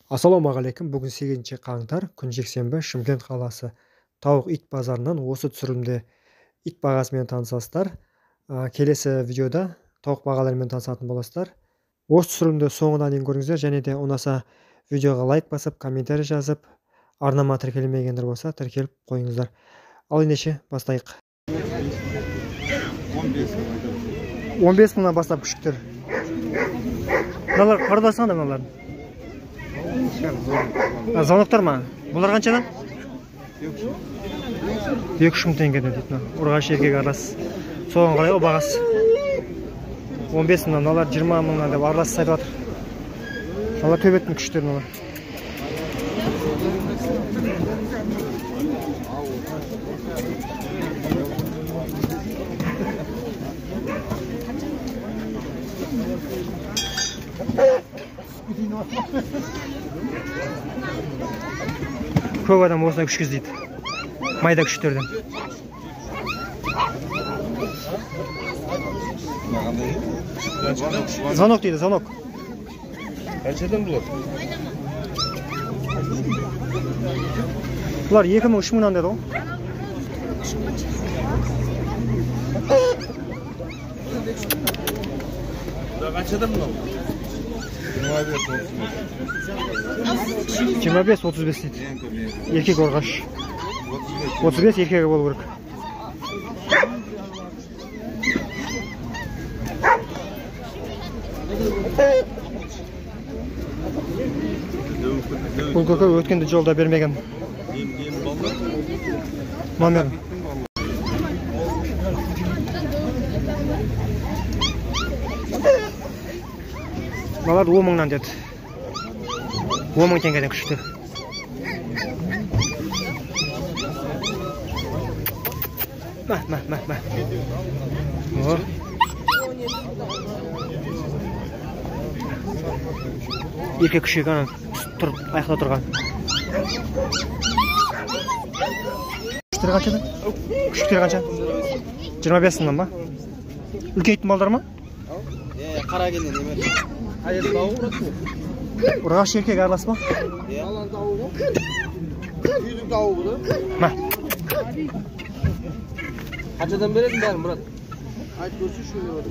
Ассалаумағалейкум. Бүгін 8 қаңтар, күн жексенбі, Шымкент қаласы тауық ит базарынан осы түсірілімде ит бағасымен танысасыздар. Келесі видеода тауық бағаларымен танысатын боласыздар. Осы түсірілімді соңына дейін көріңіздер, және де ұнаса видеоға лайк басып, комментарий жазып, арнама тіркелмегендер болса тіркеліп қойыңыздар. Ал ендеше бастайық. 15 мыңнан бастап күшіктер. Мыналар қарадасың да мыналар. Звоноктар ма? Бұлар қаншадан? 2-3 мың теңгеден дейді. Ұрғаш еркек аралас. Соған қарай о бағасы. 15 мыңнан, мыналар 20 мыңнан деп аралас сайды батыр. Мыналар төбеттің күштер мыналар. Көп адам осындай күшке іздейді. Майда күштерден. Звонок дейді, звонок. Қаншадан бұлар? Бұлар 2-3 мыңнан деді ғой. Қаншадан бұлар? 25-35 дейді. Еркек ұрғаш. 35 еркегі болу керек. Бұл көке өткенде жолда бермеген. Номер. Балар 10 мыңнан деді. 10 мың теңгеден күшті. Мә. Еркек күшек ана тұр, аяқта тұрған. Күштер қаншадан? Күштер қанша? 25 мыңнан ба? Үлкейтін балдар ма? Қара келген емер. Қайыр тауы ұрады? Ұрғаш еркек аралас ба? Алан тауы ғой. Үйдің тауы бұды. Мә. Қаншадан беретін бәрін, Мұрат? Айт көрсі шөне бады.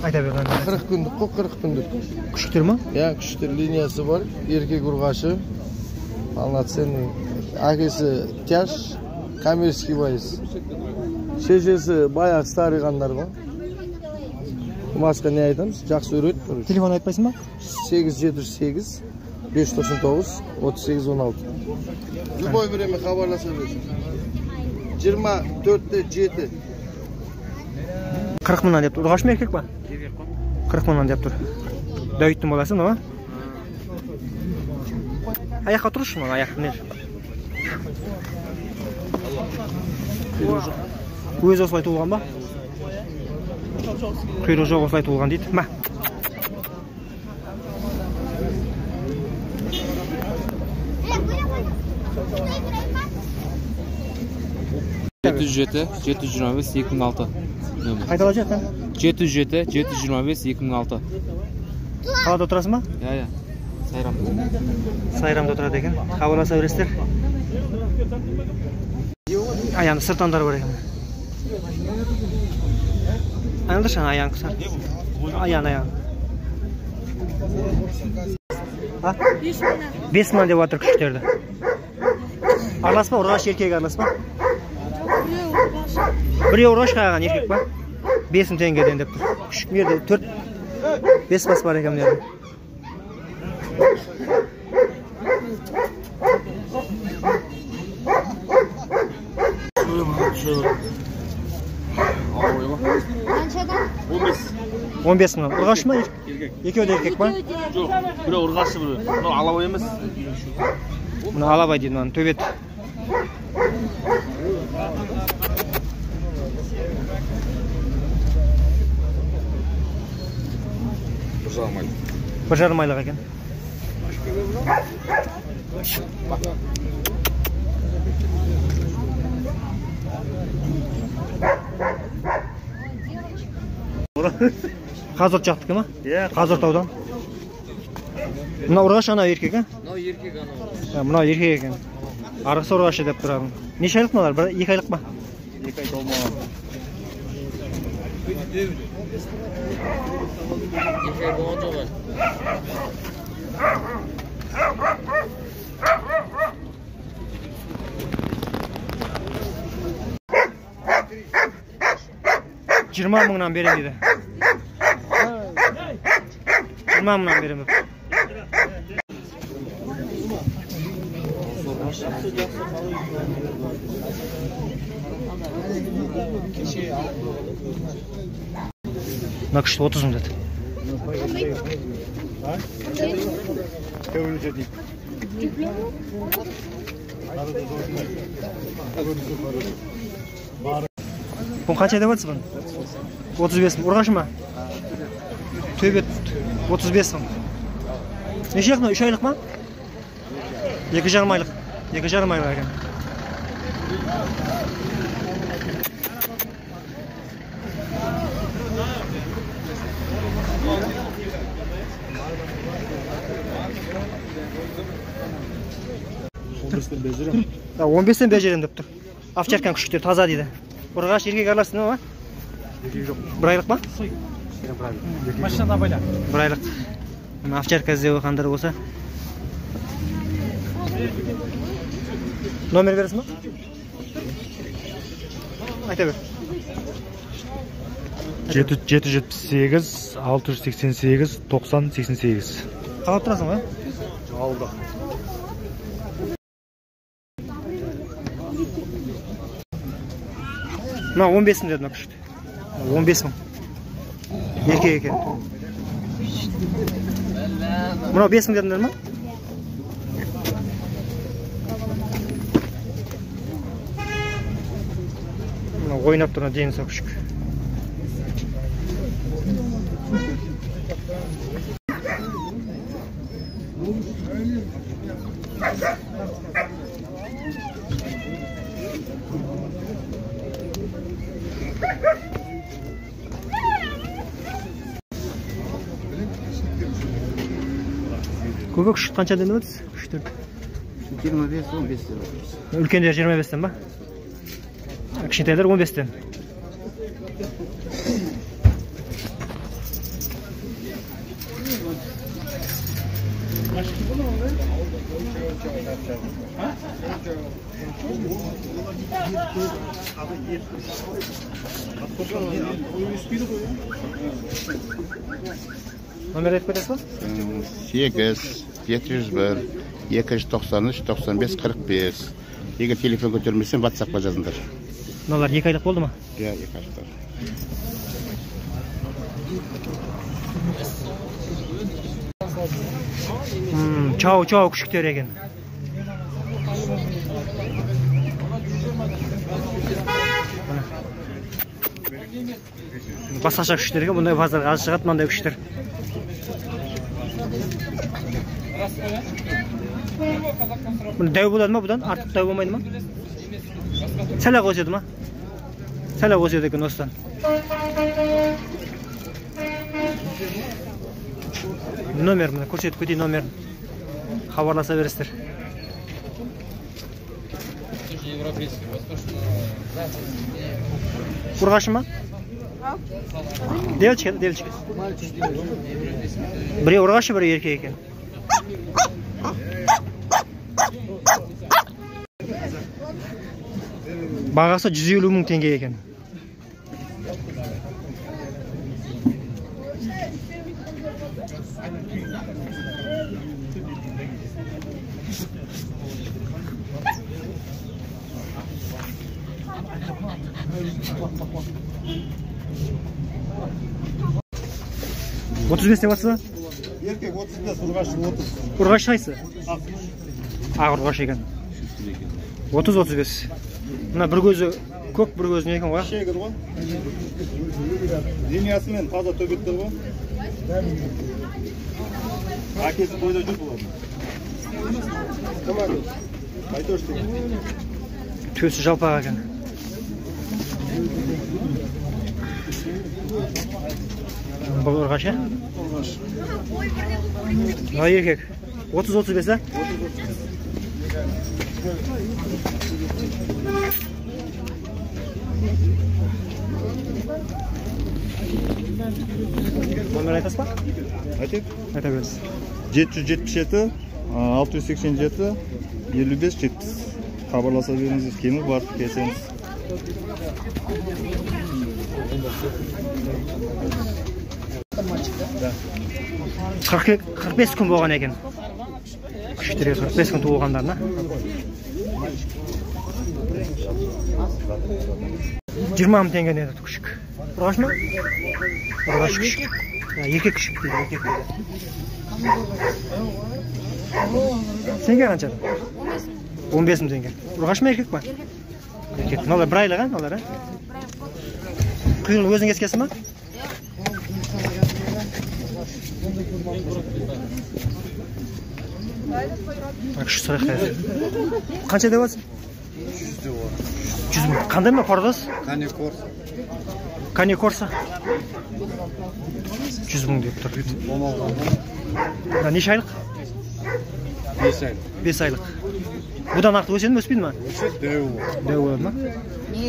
Айта берген. 40 күндік қой, 40 күндік. Күшіктер ма? Күштер линиясы бар. Еркек ұрғашы. Полноценный. Әкесі тяж, коммерческий байыз. Шешесі баяқ старый қандар ба. Маска не айтамыз? Жақсы өрет. Телефон айтпайсың ба? 878 599 3816. Любой время хабарласа бересің. 24-7. 40 мыңнан деп тұр. Ұрғаш ма еркек ба? 40 мыңнан деп тұр. Дәуіттің боласың да ма? Аяққа тұрышы ма? Аяқ не? Өзі осылай туылған ба? Құйрығы жоқ осылай туылған дейді. Мә. Жеті 725-2006. Қайтала жеттің? 707-725-2006. Қалада отырасың ба? Иә. Сайрамда. Сайрамда отырады екен. Хабарласа бересіздер. Аяны сыртандары бар екен. Аңдыршы аян кысар. Аян. 5 мыңнан деп атыр күштерді. Аралас па? Ұрғаш еркек аралас па? Біреу ұрғаш қағаған еркек па? 5 мың теңгеден деп тұр. Күшік мерді 4-5 бас бар екен мерді. Қаншадан? 15 мың. Ұрғаш ма? Екеуі де еркек па? Жоқ, біреу ұрғашы біреу. Мынау алабай емес. Мұны алабай дейді, мұны төбет. Бір жарым айлық екен. Қазырт жақтікі ма? Иә, Қазырт аудан. Мына ұрғаш ана еркек, а? Мынау еркек анау. Мына еркек екен. Арғысы ұрғашы деп тұрады. Неше айлық мыналар? 2 айлық па? 2 ай толмаған. 2 ай болған жоқ. Жиырма мыңнан берем дейді. 20 мыңнан берем деп. Мына күшті 30 мың деді. Бұны қанша деп жатсыз бұны? 35 мың. Ұрғашы ма? Төбет 35 мың. Неше айлық? 3 айлық ма? 2,5 айлық. 2,5 айлық екен. Да, 15-тен бежерем деп тұр. Овчарканың күшіктері таза дейді. Ұрғаш еркек араласында ма? Бір айлық па? Машинада байла. Бір айлық. Овчарка іздеп қандар болса. Номер бересің ба? Айта бер. 778 688 90 88. Қалап тұрасың ба? Алды. Мына 15 мың деді мына күшті. 15 мың. Еркек екен. Мына 5 мың дедіңдер ма? Мына ойнап тұрған дейін сол күшік. Көбек күшік қанша дені өтсіз? Күшіктер 25-15 деп. үлкендер 25-тен ба? Кішкентайлар 15-тен. Номер айтып кетесіз ба? 8 701 293 95 45. Егер телефон көтермесем, WhatsApp-қа жазыңдар. Мыналар 2 айлық болды ма? Иә, 2 айлықтар. Чау күшіктер екен. Басқаша күшіктер екен, бұндай базарға аз шығады мынандай күшіктер. Бұны дәу болады ма бұдан? Артық дәу болмайды ма? Сәл-ақ өседі ма? Сәл-ақ өседі екен осыдан. Номер міне көрсетіп кетейін номерін. Хабарласа бересіздер. Ұрғашы ма? Девочка. Біреу ұрғашы, біреу еркек екен. Бағасы 150 мың теңге екен. Отыз бес деп жатсыз ба? Еркек 35, ұрғашы 30. Ұрғаш қайсы? Ақ ұрғаш екен. 30-35. Мына бір көзі көк, бір көзі не екен ғой? Шегір ғой. Дениясымен таза төбеттер ғой. Әкесі бойда жүр болады. Айтош деген. Төсі жалпақ екен. Бұл ұрғаш, ә? Еркек. 30-35, ә? Номер айтасыз ба? Айтайық. Айта беріңіз. 777 687 55 70. Хабарласа беріңіз, кемі бар, келсеңіз. Қырық 45 күн болған екен. Күштері 45 күн туылғандарына. 20 мың теңге еді күшік. Ұрғаш ма? Ұрғаш күшік. Еркек күшік дейді, еркек дейді. Сенге қанша? 15 мың теңге. Ұрғаш ма, еркек па? Еркек. Мыналар бір айлық, мыналар, құйрығын өзің кескесің ба? Күшік сұрақ қайсы. Қанша деп алсың? 100 мың. Қандай ма қордас? Кане Корса. 100 мың деп тұр. Неше айлық? 5 айлық. Бұдан ақты өседі ме, өспейді ма? Өседі, Дәу болады ма?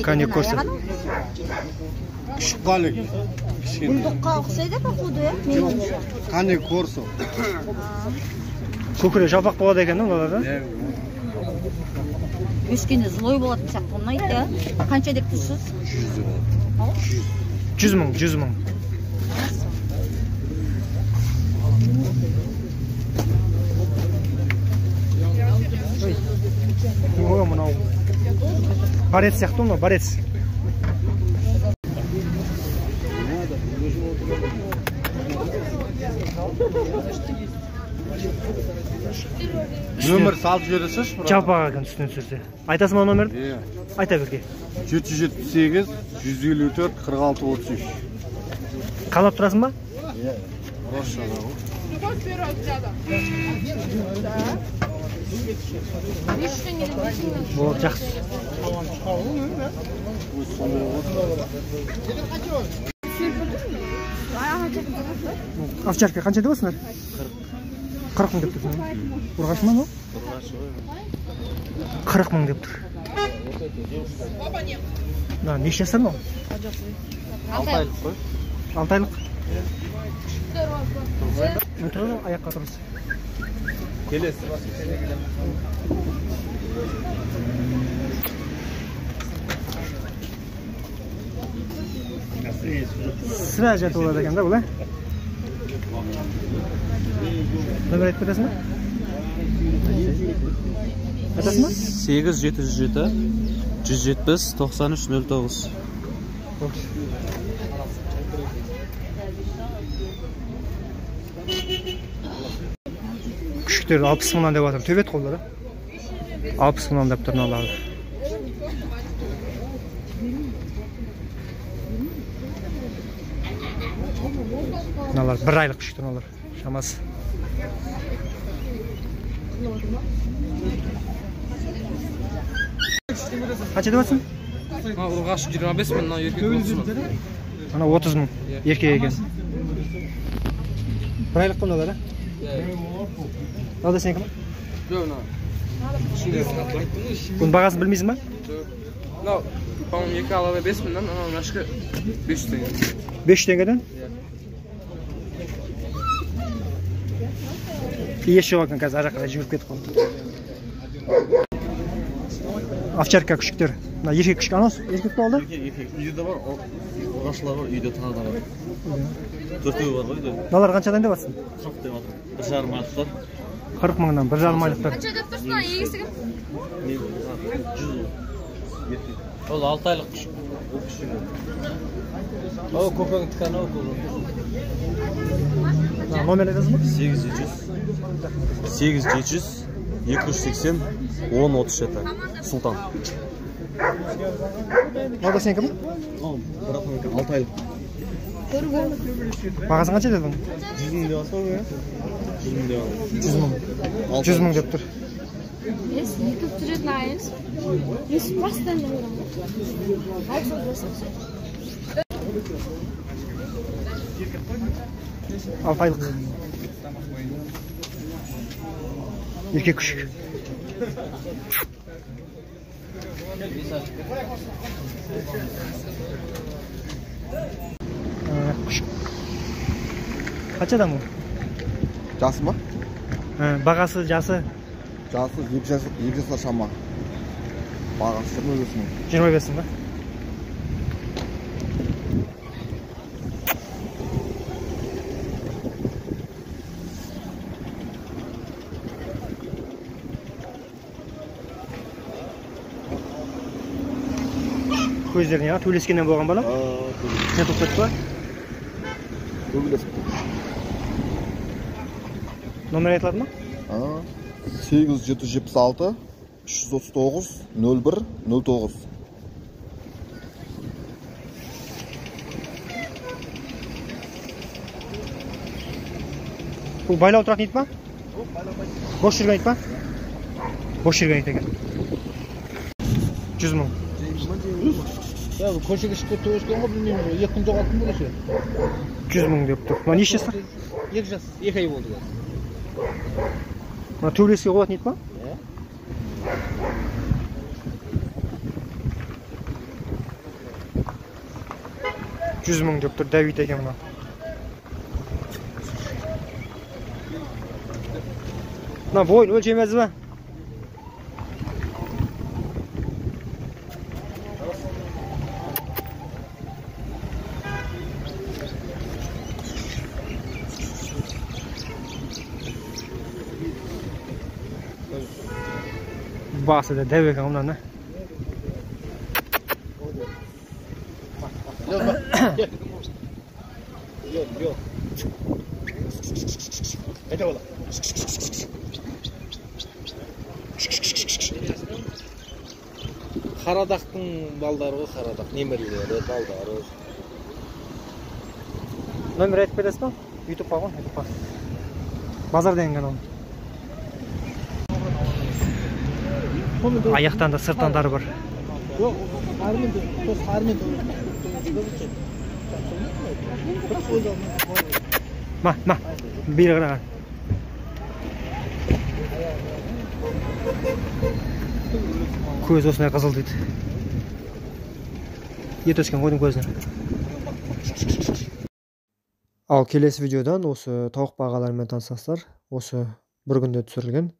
Кане Корса. Küçük balık. Buldukqa ұқсайды ба құды? Kane korso. Көкірек жалпақ болады екен, оларда? Өскені злой болатын сияқты ұнайды. Қанша деп тұрсыз? 100 мың, 100 мың. Ой, мынау. Барец сияқты ма? Барец. Nömір салып жібересіз? Жалпаға екен үстінен түсірсе. Айтасың ба номерді? Айта берге. 778 154 46 33. Қалап тұрасың ба? Болды, жақсы. Овчарка қанша деп осыңдар? 40 мың деп тұр. Ұрғаш ма бұл? 40 мың деп тұр. Неше жасар мынау? 6 айлық қой. 6 айлық. Отырады, аяққа тұрыз. Келесі басқа сене келем. Сірә жатып олады екен да бұл, Номер айтып кетесің ба? Айтасың ба? 8707 170 93 09. Күшіктер 60 мыңнан деп атыр. Төбет қолдары. 60 мыңнан деп тұрын алады. Мыналар бір айлық күшіктер олар. Шамасы. Қанша деп атсың? Ұрғаш 25 мың, еркек 30 мың. Ана 30 мың. Еркек екен. Бір айлық қой олар, Алда сен кім? Бұның бағасын білмейсің ба? По-моему, екі алабы 5 мыңнан, ана мәшкі 500 теңге. 500 теңгеден? Еш жоқ екен, қазір араққа жүгіріп кетіп қалды. Овчарка күшіктер. Еркек күшік. Анау еркек болды? Еркек. Үйде бар, ұрғашылар бар, үйде тағы да бар. 4-өө бар ғой үйде. Налар қаншадан деп атсың? 40 деп атыр. 1,5 айлықтар. 40 мыңнан 1,5 айлықтар. Қанша деп тұрсың, егесі кім? 100. Ол 6 айлық күшік. О, көпең тікан ау Номер айтасың ба? 8700 280 1037. Сұлтан. Алда сен кім? 6 айлық. Бағасын қанша дедің? 100 мың деп асау ғой. 100 мың деп алды. 100 мың. 100 мың деп тұр. Если YouTube жүретін айыз, есі бастан да 6 айлық. Еркек күшік. Күшік. Қаншадан бұл? Жасы ма? Бағасы, жасы? Жасы 2 жасқа шама. Бағасы 25 мың. 25 мың ба? Көздеріне аға, төлескеннен болған бала? Не тоқтатты ба? Төгілесіп. Номер айтылады ма? 8776 339 01 09. Бұл байлау тұратын ит па? Бош жүрген ит па? Бош жүрген ит екен. 100 мың. Көшеге шыққа төшкен ғой, білмеймін, 2 күн жоғалтын бұл ше. 100 мың деп тұр. Мына неше жастар? 2 жас, 2 ай болды. Мына төбелеске қоятын ит па? 100 мың деп тұр, Давид екен мына. Мына бойын өлшемезі ба? Bası da dev ekan ondan ne? Yok. Ete ola. Қарадақтың балдары ғой, қарадақ немерелері, балдары. Номер айтып бересіз ба? YouTube-ға ғой, YouTube-ға. Базар деген канал. Аяқтан да сырттандары бар. Жоқ, қармен. Ма, бері қараған. Көз осындай қызыл дейді. Ет өскен қойдың көзіне. Ал келесі видеодан осы тауық бағаларымен танысасыздар. Осы бір күнде түсірілген.